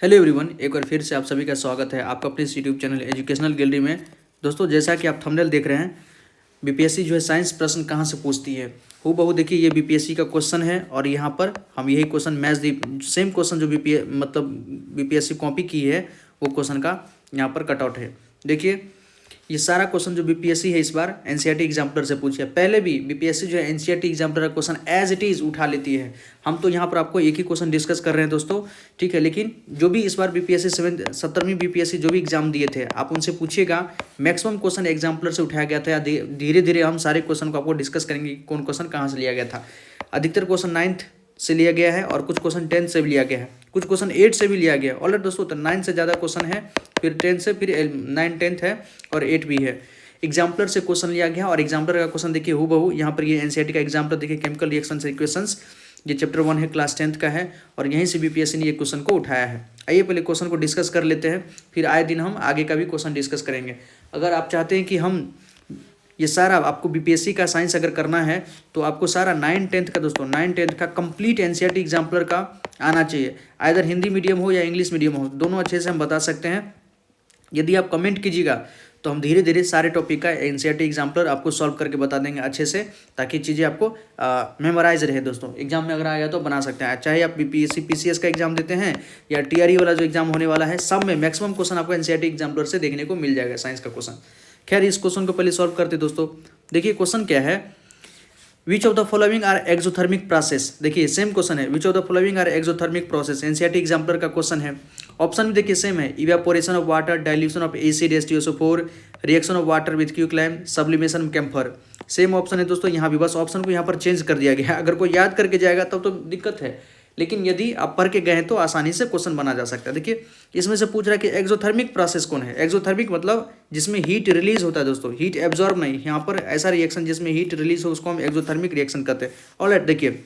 Hello everyone, एक बार फिर से आप सभी का स्वागत है आपका अपने इस यूट्यूब चैनल एजुकेशनल गैलरी में। दोस्तों, जैसा कि आप थंबनेल देख रहे हैं, बीपीएससी जो है साइंस प्रश्न कहाँ से पूछती है। हूबहू देखिए, ये बीपीएससी का क्वेश्चन है और यहाँ पर हम यही question match the same question जो बीपीएससी कॉपी की है वो क्वेश्चन का यहाँ पर कटआउट है। देखिए, ये सारा क्वेश्चन जो बीपीएससी है इस बार एनसीईआरटी एग्जाम्पलर से पूछे। पहले भी बीपीएससी जो है एनसीईआरटी एग्जाम्पलर का क्वेश्चन एज इट इज़ उठा लेती है। हम तो यहाँ पर आपको एक ही क्वेश्चन डिस्कस कर रहे हैं दोस्तों, ठीक है। लेकिन जो भी इस बार बीपीएससी 17वीं बीपीएससी जो भी एग्जाम दिए थे, आप उनसे पूछिएगा, मैक्सिमम क्वेश्चन एग्जाम्पलर से उठाया गया था। या धीरे धीरे हम सारे क्वेश्चन को आपको डिस्कस करेंगे कौन क्वेश्चन कहाँ से लिया गया था। अधिकतर क्वेश्चन 9th से लिया गया है और कुछ क्वेश्चन 10th से भी लिया गया है, कुछ क्वेश्चन 8 से भी लिया गया है। ऑलरेडी दोस्तों, तो 9 से ज़्यादा क्वेश्चन है, फिर 10 से, फिर 9 10th है और 8 भी है। एग्जाम्पलर से क्वेश्चन लिया गया और एग्जाम्पलर का क्वेश्चन देखिए हूबहू यहाँ पर ये एनसीईआरटी का एग्जाम्पलर देखिए, केमिकल रिएक्शंस इक्वेशंस, ये चैप्टर 1 है, क्लास 10th का है और यहीं से बीपीएससी ने ये क्वेश्चन को उठाया है। आइए पहले क्वेश्चन को डिस्कस कर लेते हैं, फिर आए दिन हम आगे का भी क्वेश्चन डिस्कस करेंगे। अगर आप चाहते हैं कि हम ये सारा आपको बीपीएससी का साइंस अगर करना है तो आपको सारा 9 10th का दोस्तों 9 10th का कंप्लीट एनसीईआरटी एग्जाम्पलर का आना चाहिए। आइदर हिंदी मीडियम हो या इंग्लिश मीडियम हो, दोनों अच्छे से हम बता सकते हैं। यदि आप कमेंट कीजिएगा तो हम धीरे धीरे सारे टॉपिक का एनसीईआरटी एग्जाम्पलर आपको सॉल्व करके बता देंगे अच्छे से, ताकि चीज़ें आपको मेमोराइज रहे। दोस्तों, एग्जाम में अगर आया तो बना सकते हैं, चाहे आप बीपीएससी पीसीएस का एग्जाम देते हैं या टीआरई वाला जो एग्जाम होने वाला है, सब में मैक्सिमम क्वेश्चन आपको एनसीईआरटी एग्जाम्पलर से देखने को मिल जाएगा साइंस का क्वेश्चन। खैर, इस क्वेश्चन को पहले सॉल्व करते दोस्तों। देखिए क्वेश्चन क्या है, which of the following are exothermic process. देखिए सेम क्वेश्चन है, which of the following are exothermic process, NCERT exemplar का क्वेश्चन है। ऑप्शन भी देखिए सेम है, evaporation of water, dilution of acid H2SO4, reaction of water with quicklime, sublimation camphor. Same option है दोस्तों, यहाँ भी बस ऑप्शन को यहाँ पर चेंज कर दिया गया है। अगर कोई याद करके जाएगा तब तो दिक्कत है, लेकिन यदि आप पढ़ के गए हैं तो आसानी से क्वेश्चन बना जा सकता है। देखिए इसमें से पूछ रहा है कि एक्सोथर्मिक प्रोसेस कौन है। एक्सोथर्मिक मतलब जिसमें हीट रिलीज होता है दोस्तों, हीट एब्जॉर्ब नहीं। यहाँ पर ऐसा रिएक्शन जिसमें हीट रिलीज हो उसको हम एक्सोथर्मिक रिएक्शन कहते हैं। ऑलराइट, देखिए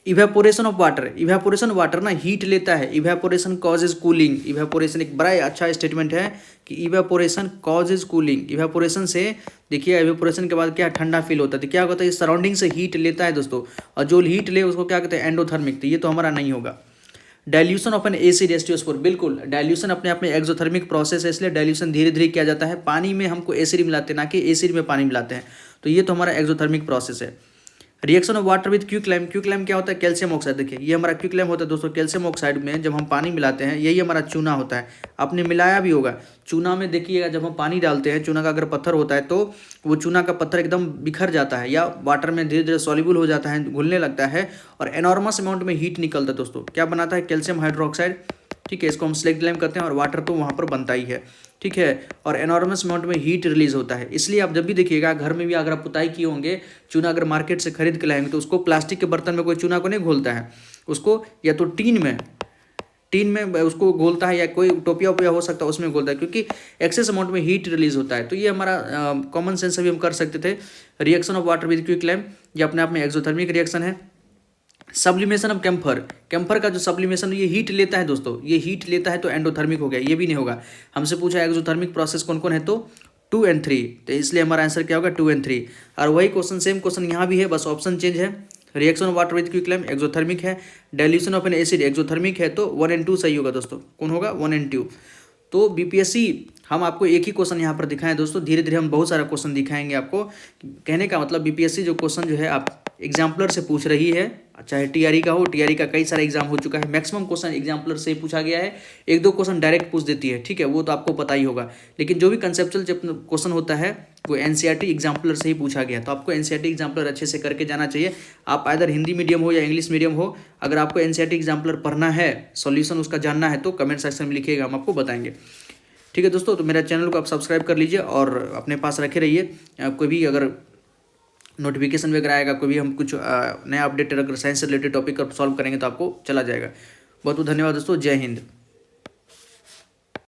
evaporation of water, evaporation water ना हीट लेता है, इवेपोरेशन कॉजेज कूलिंग। इवेपोरेशन एक बड़ा अच्छा स्टेटमेंट है कि इवेपोरेशन कॉजेज कूलिंग। इवेपोरेशन से देखिए, इवेपोरेशन के बाद क्या ठंडा फील होता है, तो क्या होता है, सराउंडिंग से हीट लेता है दोस्तों, और जो हीट ले उसको क्या कहते हैं, एंडोथर्मिक। तो ये तो हमारा नहीं होगा। Dilution of an acid H2SO4, बिल्कुल डाइल्यूशन अपने आप में एक्सोथर्मिक प्रोसेस है, इसलिए डाइल्यूशन धीरे धीरे किया जाता है। पानी में हमको एसिड मिलाते हैं, ना कि एसिड में पानी मिलाते हैं, तो ये तो हमारा एक्सोथर्मिक प्रोसेस है। Reaction of water with quicklime, quicklime क्या होता है, कैल्शियम ऑक्साइड। देखिए ये हमारा क्विकलाइम होता है दोस्तों, कैल्शियम ऑक्साइड में जब हम पानी मिलाते हैं, यही हमारा चूना होता है। आपने मिलाया भी होगा चूना में, देखिएगा जब हम पानी डालते हैं, चूना का अगर पत्थर होता है तो वो चूना का पत्थर एकदम बिखर जाता है या वाटर में धीरे धीरे सॉल्युबल हो जाता है, घुलने लगता है और एनॉर्मस अमाउंट में हीट निकलता है दोस्तों। क्या बनाता है, कैल्शियम हाइड्रोक्साइड, ठीक है, इसको हम स्लेक्ट लाइम करते हैं और वाटर तो वहाँ पर बनता ही है, ठीक है, और एनॉर्मस अमाउंट में हीट रिलीज होता है। इसलिए आप जब भी देखिएगा घर में भी अगर आप पुताई किए होंगे, चूना अगर मार्केट से खरीद के लाएंगे तो उसको प्लास्टिक के बर्तन में कोई चूना को नहीं घोलता है, उसको या तो टीन में उसको घोलता है, या कोई टोपिया वोपिया हो सकता है उसमें घोलता है, क्योंकि एक्सेस अमाउंट में हीट रिलीज होता है। तो ये हमारा कॉमन सेंस से भी हम कर सकते थे। Reaction of water with quicklime, ये अपने आप में एक्सोथर्मिक रिएक्शन है। सब्लिमेशन ऑफ कैम्फर, कैम्फर का जो सब्लिमेशन ये हीट लेता है दोस्तों, ये हीट लेता है तो एंडोथर्मिक हो गया, ये भी नहीं होगा। हमसे पूछा एक्सोथर्मिक प्रोसेस कौन कौन है, तो 2 और 3, तो इसलिए हमारा आंसर क्या होगा, 2 और 3। और वही क्वेश्चन सेम क्वेश्चन यहाँ भी है, बस ऑप्शन चेंज है। Reaction of water with quicklime exothermic है, dilution of an acid exothermic है, तो 1 और 2 सही होगा दोस्तों। कौन होगा, 1 और 2। तो बीपीएससी हम आपको एक ही क्वेश्चन यहाँ पर दिखाएं दोस्तों, धीरे धीरे हम बहुत सारा क्वेश्चन दिखाएंगे आपको। कहने का मतलब बीपीएससी जो क्वेश्चन जो है आप एग्जाम्पलर से पूछ रही है, चाहे टीआरई का हो, टीआरई का कई सारा एग्जाम हो चुका है, मैक्सिमम क्वेश्चन एग्जाम्पलर से ही पूछा गया है। 1-2 क्वेश्चन डायरेक्ट पूछ देती है, ठीक है, वो तो आपको पता ही होगा, लेकिन जो भी कंसेप्चुअल क्वेश्चन होता है वो एनसीईआरटी एग्जाम्पलर से ही पूछा गया। तो आपको एनसीईआरटी एग्जाम्पलर अच्छे से करके जाना चाहिए। आप आइदर हिंदी मीडियम हो या इंग्लिश मीडियम हो, अगर आपको एनसीईआरटी एग्जाम्पलर पढ़ना है, सॉल्यूशन उसका जानना है, तो कमेंट सेक्शन में लिखिएगा, हम आपको बताएंगे। ठीक है दोस्तों, तो मेरा चैनल को आप सब्सक्राइब कर लीजिए और अपने पास रखे रहिए। कोई भी अगर नोटिफिकेशन वगैरह आएगा, कोई भी हम कुछ नया अपडेट अगर साइंस से रिलेटेड टॉपिक सॉल्व करेंगे तो आपको चला जाएगा। बहुत बहुत धन्यवाद दोस्तों, जय हिंद।